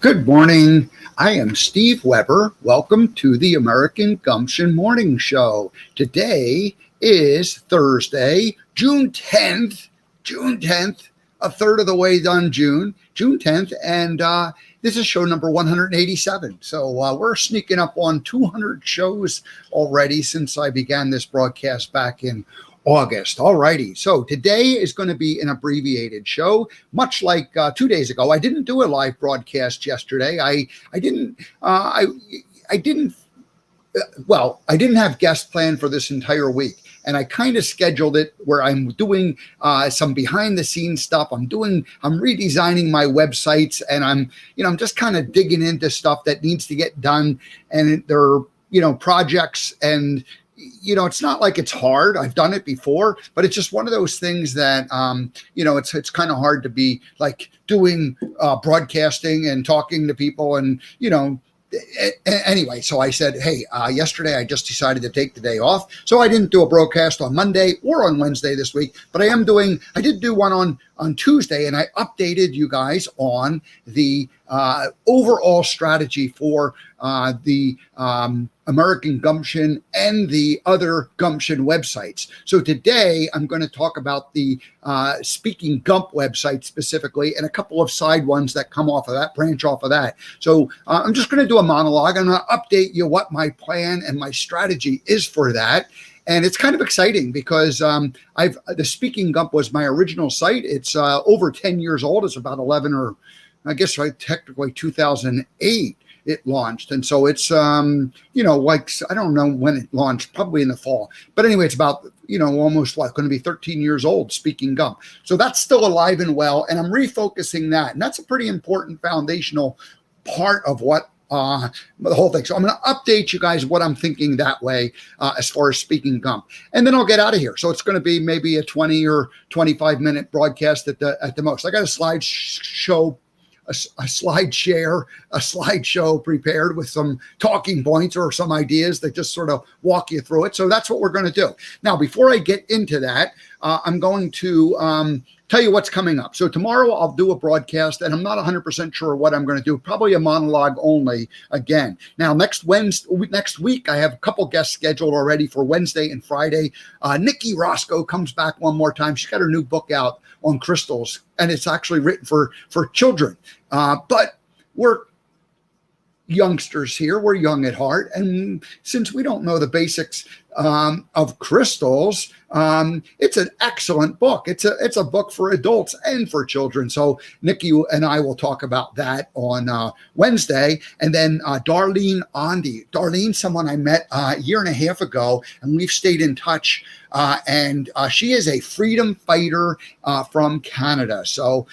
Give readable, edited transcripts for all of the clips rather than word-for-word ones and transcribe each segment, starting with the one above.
Good morning. I am Steve Weber. Welcome to the American Gumption Morning Show. Today is Thursday, June 10th. A third of the way done June 10th. And this is show number 187. So we're sneaking up on 200 shows already since I began this broadcast back in August. All righty. So today is going to be an abbreviated show, much like 2 days ago. I didn't do a live broadcast yesterday. I didn't have guests planned for this entire week. And I kind of scheduled it where I'm doing some behind the scenes stuff. I'm redesigning my websites, and I'm just kind of digging into stuff that needs to get done. And there are, projects, and it's not like it's hard. I've done it before, but it's just one of those things that, it's kind of hard to be like doing broadcasting and talking to people and, anyway, so I said, hey, yesterday I just decided to take the day off. So I didn't do a broadcast on Monday or on Wednesday this week, but I did do one on Tuesday, and I updated you guys on the overall strategy for the American Gumption and the other Gumption websites. So today I'm going to talk about the SpeakingGump website specifically, and a couple of side ones that come off of that, branch off of that. So I'm just going to do a monologue. I'm going to update you what my plan and my strategy is for that. And it's kind of exciting because the SpeakingGump was my original site. It's over 10 years old. It's about 11 or I guess technically 2008 it launched. And so it's, like, I don't know when it launched, probably in the fall. But anyway, it's about, almost going to be 13 years old, SpeakingGump. So that's still alive and well. And I'm refocusing that. And that's a pretty important foundational part of what the whole thing. So I'm going to update you guys what I'm thinking that way as far as SpeakingGump, and then I'll get out of here. So it's going to be maybe a 20 or 25 minute broadcast at the most. I got a slideshow prepared with some talking points or some ideas that just sort of walk you through it. So that's what we're going to do. Now, before I get into that, I'm going to tell you what's coming up. So tomorrow I'll do a broadcast, and I'm not 100% sure what I'm going to do. Probably a monologue only again. Now, next week, I have a couple guests scheduled already for Wednesday and Friday. Nikki Roscoe comes back one more time. She's got her new book out on crystals, and it's actually written for children. But we're youngsters here. We're young at heart. And since we don't know the basics of crystals, it's an excellent book. It's a book for adults and for children. So Nikki and I will talk about that on Wednesday. And then Darlene Ondi. Darlene, someone I met a year and a half ago, and we've stayed in touch. And she is a freedom fighter from Canada. So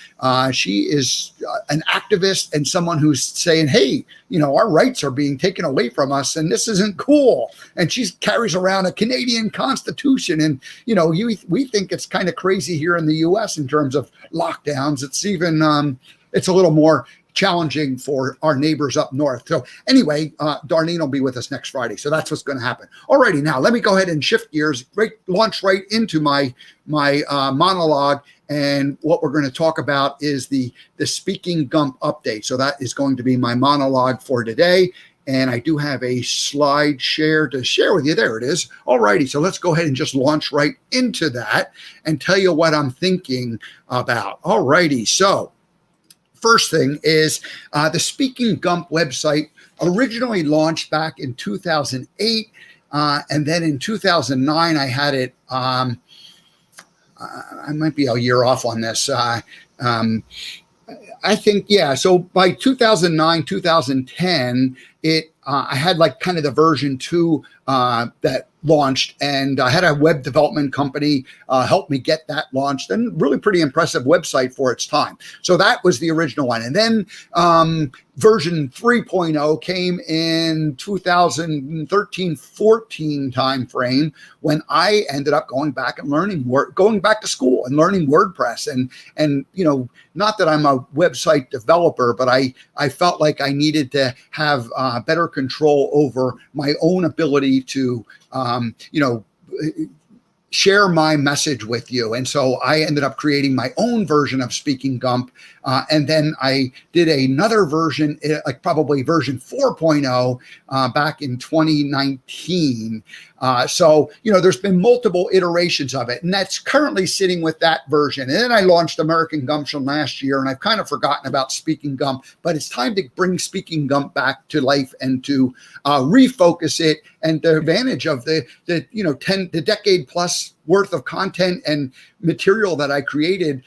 she is an activist and someone who's saying, hey, our rights are being taken away from us, and this isn't cool. And she carries around a Canadian Constitution. And, we think it's kind of crazy here in the U.S. in terms of lockdowns. It's even, it's a little more challenging for our neighbors up north. So anyway, Darlene will be with us next Friday. So that's what's going to happen. Alrighty, now let me go ahead and shift gears, launch right into my monologue. And what we're going to talk about is the SpeakingGump update. So that is going to be my monologue for today. And I do have a slide share to share with you. There it is. All righty. So let's go ahead and just launch right into that and tell you what I'm thinking about. All righty. So first thing is the SpeakingGump website originally launched back in 2008. And then in 2009, I had it. I might be a year off on this. I think, yeah. So by 2009, 2010, I had like kind of the version 2 that launched, and I had a web development company help me get that launched, and really pretty impressive website for its time. So that was the original one. And then version 3.0 came in 2013-14 timeframe, when I ended up going back and going back to school and learning WordPress. And not that I'm a website developer, but I felt like I needed to have better control over my own ability to share my message with you. And so I ended up creating my own version of SpeakingGump And then I did another version, like probably version 4.0 back in 2019. So, there's been multiple iterations of it, and that's currently sitting with that version. And then I launched American Gumption last year, and I've kind of forgotten about SpeakingGump, but it's time to bring SpeakingGump back to life and to refocus it and the advantage of the decade plus worth of content and material that I created,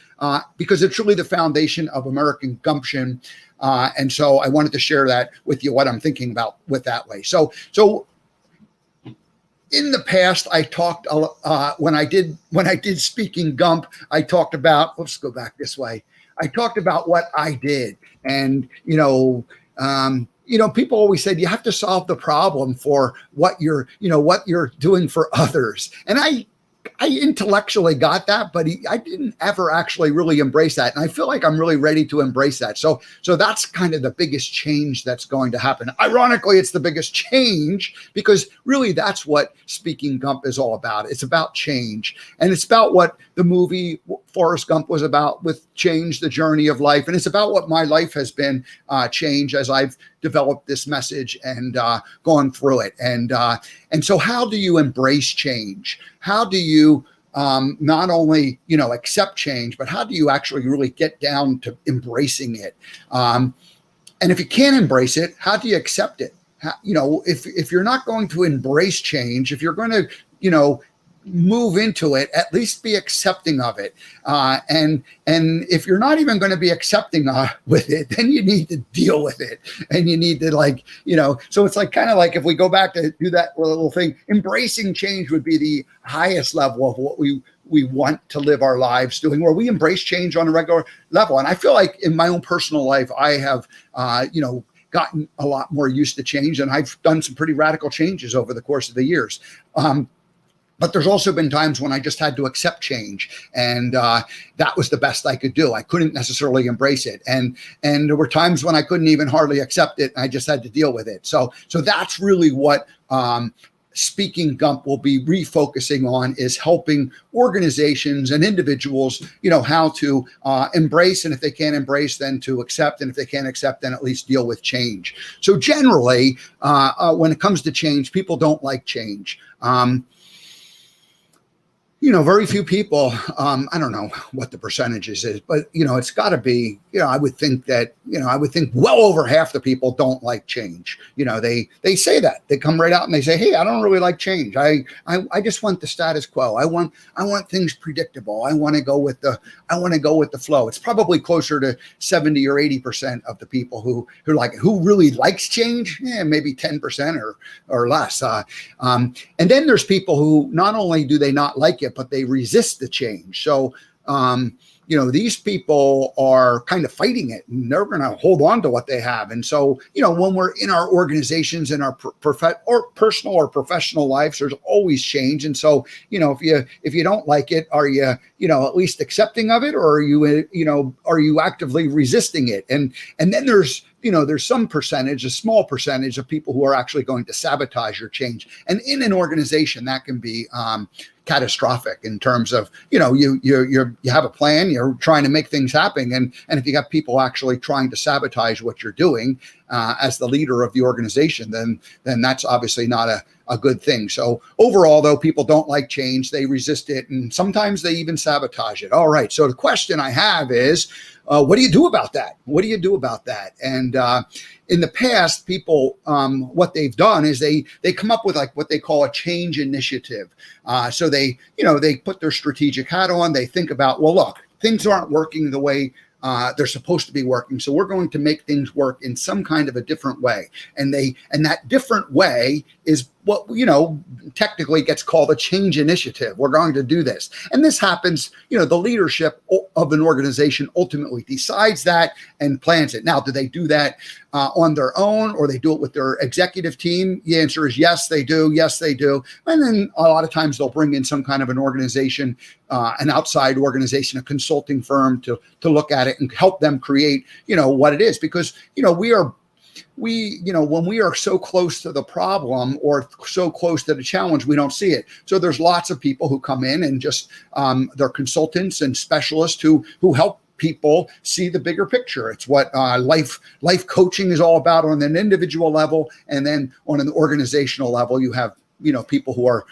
because it's really the foundation of American Gumption. And so I wanted to share that with you, what I'm thinking about with that way. So in the past, I talked when I did SpeakingGump, I talked about, let's go back this way. I talked about what I did, and people always said you have to solve the problem for what you're doing for others, and I intellectually got that, but I didn't ever actually really embrace that. And I feel like I'm really ready to embrace that. So that's kind of the biggest change that's going to happen. Ironically, it's the biggest change because really that's what SpeakingGump is all about. It's about change. And it's about what the movie Forrest Gump was about, with change, the journey of life. And it's about what my life has been, change, as I've developed this message and gone through it. And so how do you embrace change? How do you not only, accept change, but how do you actually really get down to embracing it? And if you can't embrace it, how do you accept it? If you're not going to embrace change, if you're going to, move into it, at least be accepting of it. And if you're not even going to be accepting with it, then you need to deal with it. And you need to so it's like kind of like if we go back to do that little thing, embracing change would be the highest level of what we want to live our lives doing, where we embrace change on a regular level. And I feel like in my own personal life, I have, gotten a lot more used to change, and I've done some pretty radical changes over the course of the years. But there's also been times when I just had to accept change, and that was the best I could do. I couldn't necessarily embrace it, and there were times when I couldn't even hardly accept it. I just had to deal with it. So that's really what SpeakingGump will be refocusing on, is helping organizations and individuals, how to embrace, and if they can't embrace, then to accept, and if they can't accept, then at least deal with change. So generally, when it comes to change, people don't like change. Very few people, I don't know what the percentages is, but, it's got to be, I would think well over half the people don't like change. They say that. They come right out and they say, hey, I don't really like change. I just want the status quo. I want things predictable. I want to go with the flow. It's probably closer to 70 or 80% of the people who really likes change. Yeah, maybe 10% or less. And then there's people who not only do they not like it, but they resist the change. So, these people are kind of fighting it, and they're going to hold on to what they have. And so, when we're in our organizations, in our personal or professional lives, there's always change. And so, if you don't like it, are you, at least accepting of it, or are you actively resisting it? And then there's some percentage, a small percentage of people who are actually going to sabotage your change. And in an organization, that can be catastrophic in terms of, you have a plan, you're trying to make things happen. And if you got people actually trying to sabotage what you're doing as the leader of the organization, then that's obviously not a good thing. So overall, though, people don't like change, they resist it, and sometimes they even sabotage it. All right. So the question I have is, what do you do about that? What do you do about that? And in the past, people, what they've done is they come up with what they call a change initiative. So they put their strategic hat on. They think about, well, look, things aren't working the way they're supposed to be working. So we're going to make things work in some kind of a different way. And that different way is what, technically gets called a change initiative. We're going to do this. And this happens, the leadership of an organization ultimately decides that and plans it. Now, do they do that on their own, or they do it with their executive team? The answer is yes, they do. Yes, they do. And then a lot of times they'll bring in some kind of an organization, an outside organization, a consulting firm to look at it and help them create, what it is. Because, when we are so close to the problem or so close to the challenge, we don't see it. So there's lots of people who come in and just they're consultants and specialists who help people see the bigger picture. It's what life coaching is all about on an individual level, and then on an organizational level, you have people who are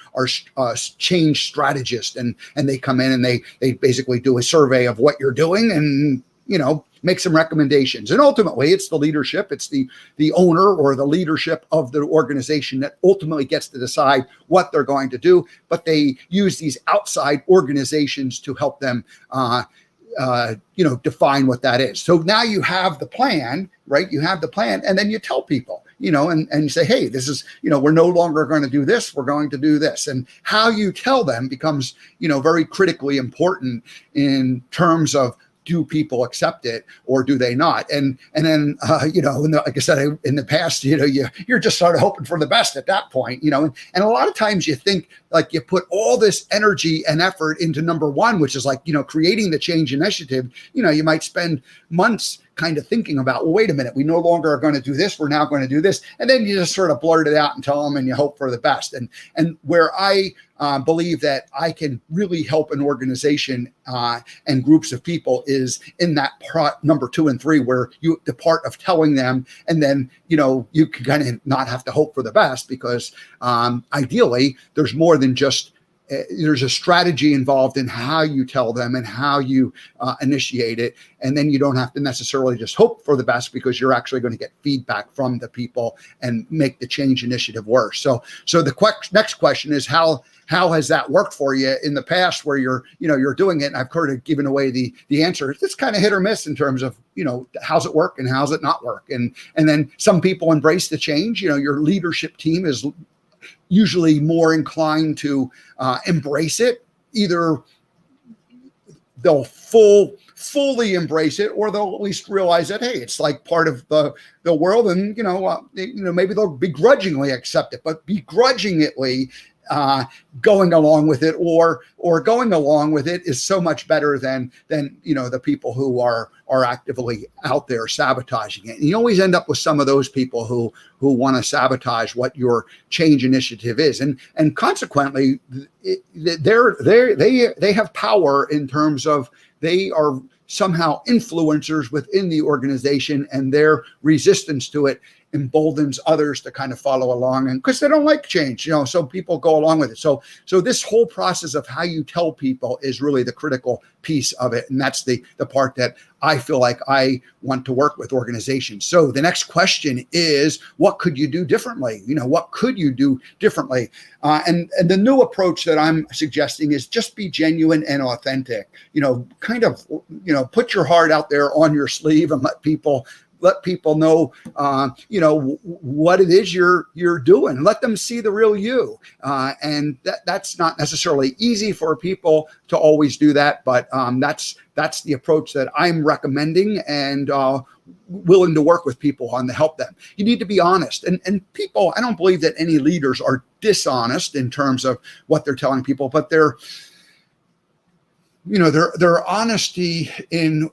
change strategists, and they come in and they basically do a survey of what you're doing, and make some recommendations. And ultimately, it's the leadership, it's the owner or the leadership of the organization that ultimately gets to decide what they're going to do. But they use these outside organizations to help them define what that is. So now you have the plan, right? You have the plan, and then you tell people, and say, hey, this is, we're no longer going to do this. We're going to do this. And how you tell them becomes, very critically important in terms of, do people accept it or do they not? And then, like I said, in the past, you're just sort of hoping for the best at that point, and a lot of times you think like you put all this energy and effort into number one, which is like, creating the change initiative. You might spend months kind of thinking about, well, wait a minute, we no longer are going to do this. We're now going to do this. And then you just sort of blurt it out and tell them, and you hope for the best. And where I believe that I can really help an organization and groups of people is in that part number 2 and 3, where the part of telling them, and then, you can kind of not have to hope for the best, because ideally there's more than just there's a strategy involved in how you tell them and how you initiate it. And then you don't have to necessarily just hope for the best, because you're actually going to get feedback from the people and make the change initiative worse. So the next question is, how has that worked for you in the past, where you're doing it? And I've heard it given away the answer. It's kind of hit or miss in terms of, how's it work and how's it not work? And then some people embrace the change. Your leadership team is usually more inclined to embrace it. Either they'll fully embrace it, or they'll at least realize that, hey, it's like part of the world, and maybe they'll begrudgingly accept it. But begrudgingly going along with it, or going along with it, is so much better than the people who are actively out there sabotaging it. And you always end up with some of those people who want to sabotage what your change initiative is, and consequently, they have power in terms of they are somehow influencers within the organization, and their resistance to it emboldens others to kind of follow along, and because they don't like change, so people go along with it. So this whole process of how you tell people is really the critical piece of it, and that's the part that I feel like I want to work with organizations. So the next question is, what could you do differently? What could you do differently? And the new approach that I'm suggesting is just be genuine and authentic. Kind of put your heart out there on your sleeve, and let people know, what it is you're doing. Let them see the real you. And that's not necessarily easy for people to always do that, but that's the approach that I'm recommending, and willing to work with people on to help them. You need to be honest, and people, I don't believe that any leaders are dishonest in terms of what they're telling people, but their honesty in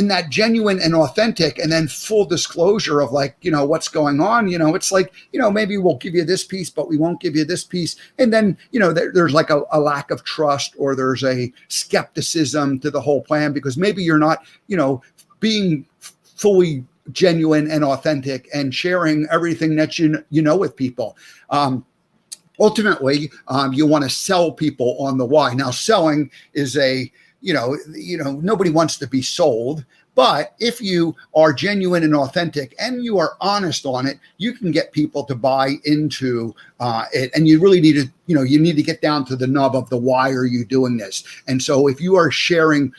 that genuine and authentic, and then full disclosure of what's going on. It's like, maybe we'll give you this piece, but we won't give you this piece. And then, there's like a lack of trust, or there's a skepticism to the whole plan, because maybe you're not, being fully genuine and authentic and sharing everything that with people. Ultimately, you want to sell people on the why. Now, selling is nobody wants to be sold, but if you are genuine and authentic and you are honest on it, you can get people to buy into it. And you really need to, you need to get down to the nub of the why are you doing this. And so if you are sharing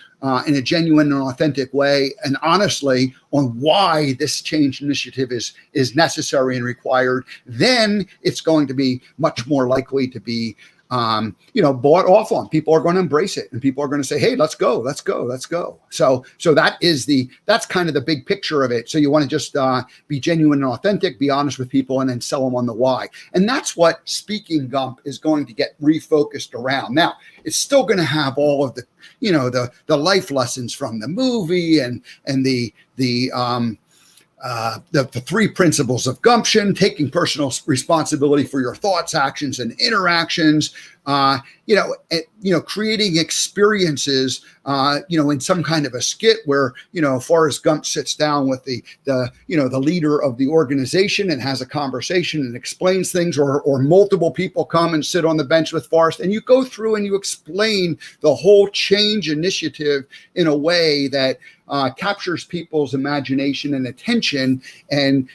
in a genuine and authentic way, and honestly, on why this change initiative is necessary and required, then it's going to be much more likely to be bought off on. People are going to embrace it, and people are going to say, hey, let's go. So that's kind of the big picture of it. So you want to just be genuine and authentic, be honest with people, and then sell them on the why. And that's what SpeakingGump is going to get refocused around. Now, it's still going to have all of the life lessons from the movie, and the 3 principles of Gumption, taking personal responsibility for your thoughts, actions, and interactions, creating experiences, in some kind of a skit where, Forrest Gump sits down with the leader of the organization and has a conversation and explains things, or multiple people come and sit on the bench with Forrest, and you go through and you explain the whole change initiative in a way that captures people's imagination and attention, and,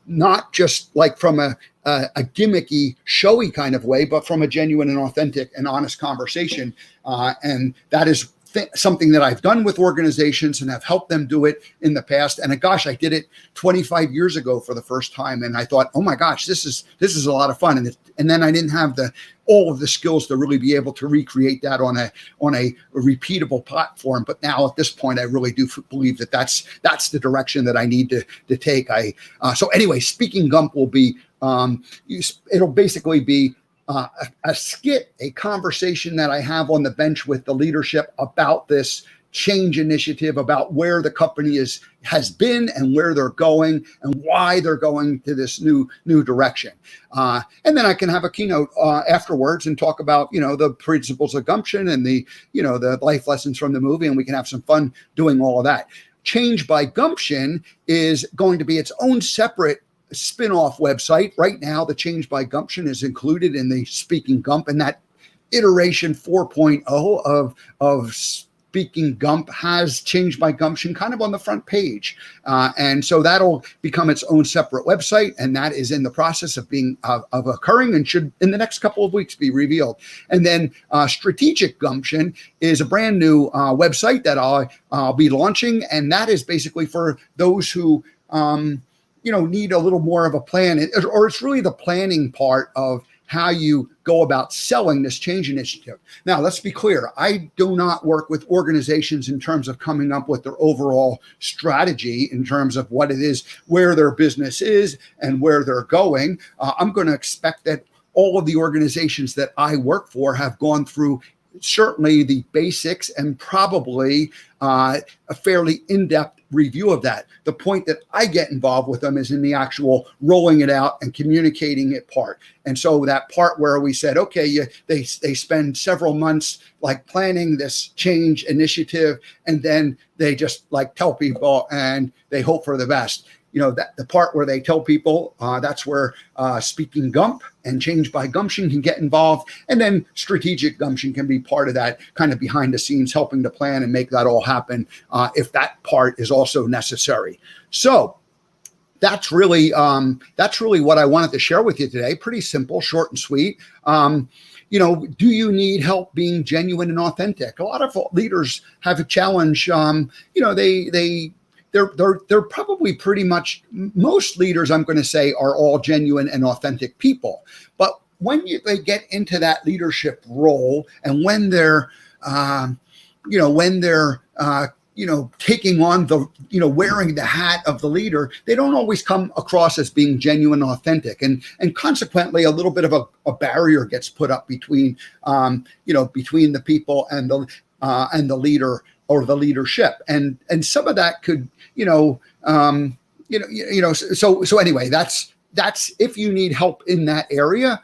not just like from a gimmicky, showy kind of way, but from a genuine and authentic and honest conversation. And that is something that I've done with organizations and have helped them do it in the past. And gosh, I did it 25 years ago for the first time. And I thought, oh my gosh, this is a lot of fun. And then I didn't have all of the skills to really be able to recreate that on a repeatable platform. But now at this point, I really do believe that that's the direction that I need to take. So anyway, SpeakingGump will be, it'll basically be a skit, a conversation that I have on the bench with the leadership about this change initiative, about where the company has been and where they're going and why they're going to this new direction. And then I can have a keynote afterwards and talk about, the principles of Gumption and the life lessons from the movie, and we can have some fun doing all of that. Change by Gumption is going to be its own separate spin-off website. Right now, the Change by Gumption is included in the SpeakingGump, and that iteration 4.0 of SpeakingGump has Change by Gumption kind of on the front page. And so that'll become its own separate website, and that is in the process of occurring and should in the next couple of weeks be revealed. And then Strategic Gumption is a brand new website that I'll be launching, and that is basically for those who need a little more of a plan, or it's really the planning part of how you go about selling this change initiative. Now, let's be clear. I do not work with organizations in terms of coming up with their overall strategy in terms of what it is, where their business is and where they're going. I'm going to expect that all of the organizations that I work for have gone through certainly the basics and probably a fairly in-depth review of that. The point that I get involved with them is in the actual rolling it out and communicating it part. And so that part where we said, okay, they spend several months like planning this change initiative, and then they just like tell people and they hope for the best. That the part where they tell people, that's where SpeakingGump and Change by Gumption can get involved. And then Strategic Gumption can be part of that, kind of behind the scenes, helping to plan and make that all happen if that part is also necessary. So that's really what I wanted to share with you today. Pretty simple, short and sweet. Do you need help being genuine and authentic? A lot of leaders have a challenge. They're probably pretty much, most leaders, I'm going to say, are all genuine and authentic people. But when they get into that leadership role, and when they're, taking on the, wearing the hat of the leader, they don't always come across as being genuine and authentic. And consequently, a little bit of a barrier gets put up between the people and the leader or the leadership. And some of that could, so anyway, that's if you need help in that area,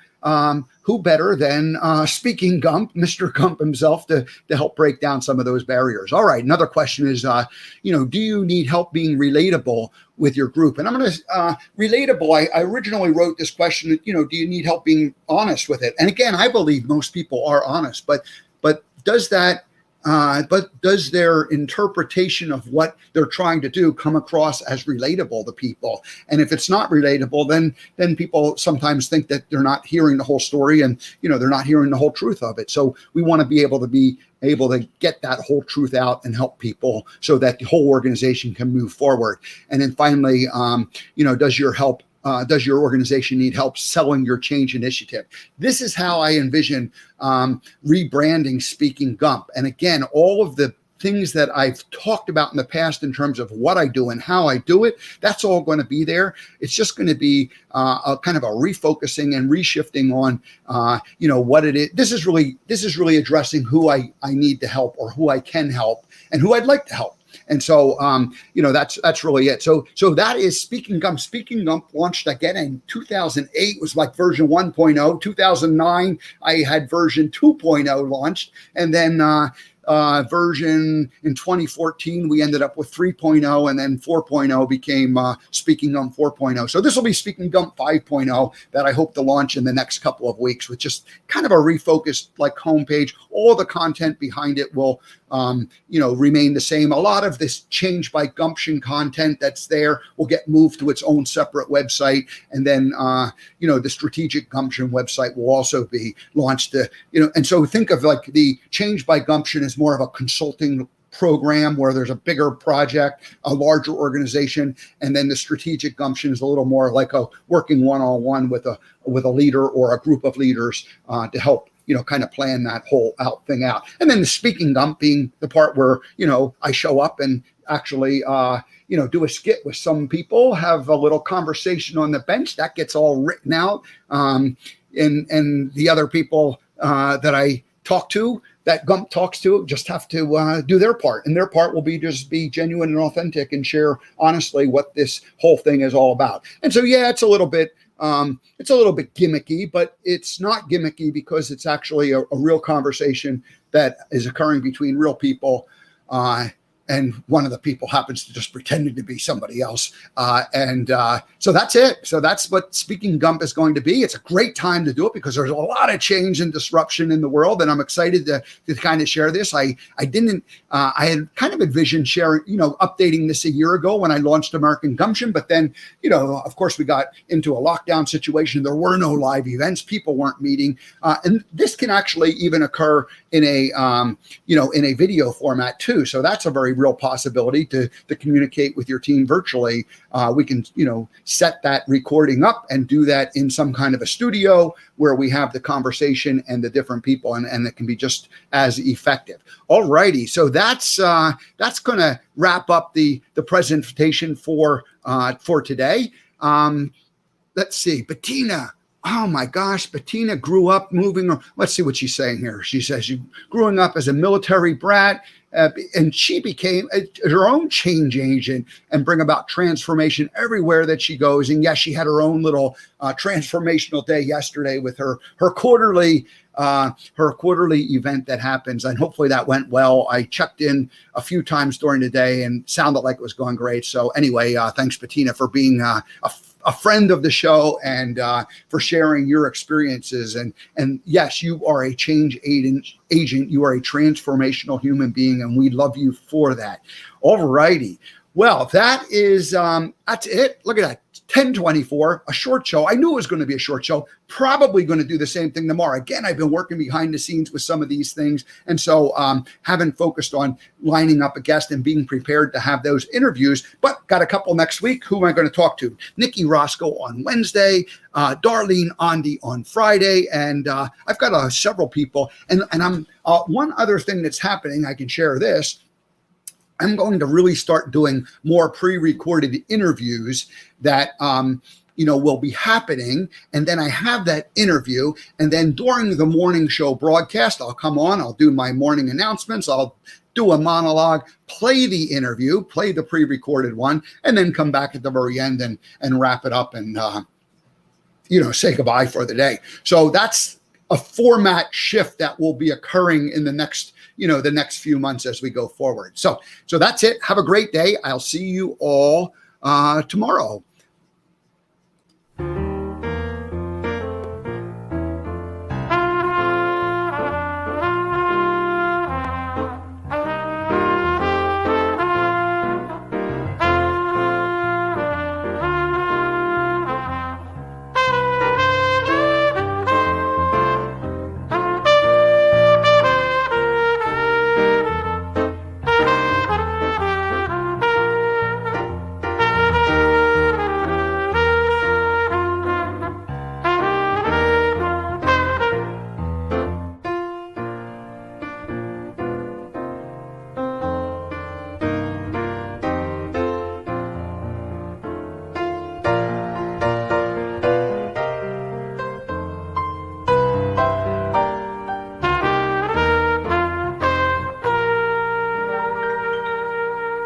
who better than SpeakingGump, Mr. Gump himself, to help break down some of those barriers. All right, another question is, do you need help being relatable with your group? And I'm going to relatable. I originally wrote this question, do you need help being honest with it? And again, I believe most people are honest, but does that does their interpretation of what they're trying to do come across as relatable to people? And if it's not relatable, then people sometimes think that they're not hearing the whole story, and they're not hearing the whole truth of it. So we want to be able to get that whole truth out and help people so that the whole organization can move forward. And then finally, does your organization need help selling your change initiative? This is how I envision rebranding SpeakingGump. And again, all of the things that I've talked about in the past in terms of what I do and how I do it, that's all going to be there. It's just going to be a kind of a refocusing and reshifting on, what it is. This is really addressing who I need to help, or who I can help, and who I'd like to help. And so, that's really it. So that is SpeakingGump. SpeakingGump launched again in 2008, was like version 1.0. 2009, I had version 2.0 launched. And then version in 2014, we ended up with 3.0, and then 4.0 became SpeakingGump 4.0. So this will be SpeakingGump 5.0 that I hope to launch in the next couple of weeks, with just kind of a refocused like homepage. All the content behind it will remain the same. A lot of this change by Gumption content that's there will get moved to its own separate website. And then, the strategic Gumption website will also be launched. And so think of like the change by Gumption as more of a consulting program where there's a bigger project, a larger organization, and then the strategic Gumption is a little more like a working one-on-one with a leader or a group of leaders to help kind of plan that whole thing out. And then the SpeakingGump being the part where, I show up and actually, do a skit with some people, have a little conversation on the bench that gets all written out. And the other people that I talk to, that Gump talks to, just have to do their part. And their part will be just be genuine and authentic and share honestly what this whole thing is all about. And so, it's a little bit gimmicky, but it's not gimmicky because it's actually a real conversation that is occurring between real people. And one of the people happens to just pretending to be somebody else. So that's it. So that's what SpeakingGump is going to be. It's a great time to do it because there's a lot of change and disruption in the world. And I'm excited to kind of share this. I had kind of envisioned sharing, updating this a year ago when I launched American Gumption. But then, of course, we got into a lockdown situation. There were no live events. People weren't meeting. And this can actually even occur in a video format too. So that's a very real possibility to communicate with your team virtually. We can, set that recording up and do that in some kind of a studio where we have the conversation and the different people, and it can be just as effective. All righty. So that's going to wrap up the presentation for today. Let's see, Bettina. Oh my gosh, Bettina grew up moving. Let's see what she's saying here. She says she growing up as a military brat, and she became her own change agent and bring about transformation everywhere that she goes. And yes, she had her own little transformational day yesterday with her quarterly event that happens, and hopefully that went well. I checked in a few times during the day and sounded like it was going great. So anyway, thanks, Bettina, for being a friend of the show and for sharing your experiences. And yes, you are a change agent. You are a transformational human being, and we love you for that. All righty. Well, that's it. Look at that. 10:24, a short show. I knew it was going to be a short show. Probably going to do the same thing tomorrow. Again, I've been working behind the scenes with some of these things. And so haven't focused on lining up a guest and being prepared to have those interviews, but got a couple next week. Who am I going to talk to? Nikki Roscoe on Wednesday, Darlene Ondi on Friday. And I've got several people. And I'm one other thing that's happening, I can share this. I'm going to really start doing more pre-recorded interviews that, will be happening. And then I have that interview. And then during the morning show broadcast, I'll come on, I'll do my morning announcements. I'll do a monologue, play the interview, play the pre-recorded one, and then come back at the very end and wrap it up and, say goodbye for the day. So that's a format shift that will be occurring in the next few months as we go forward. So that's it. Have a great day. I'll see you all tomorrow.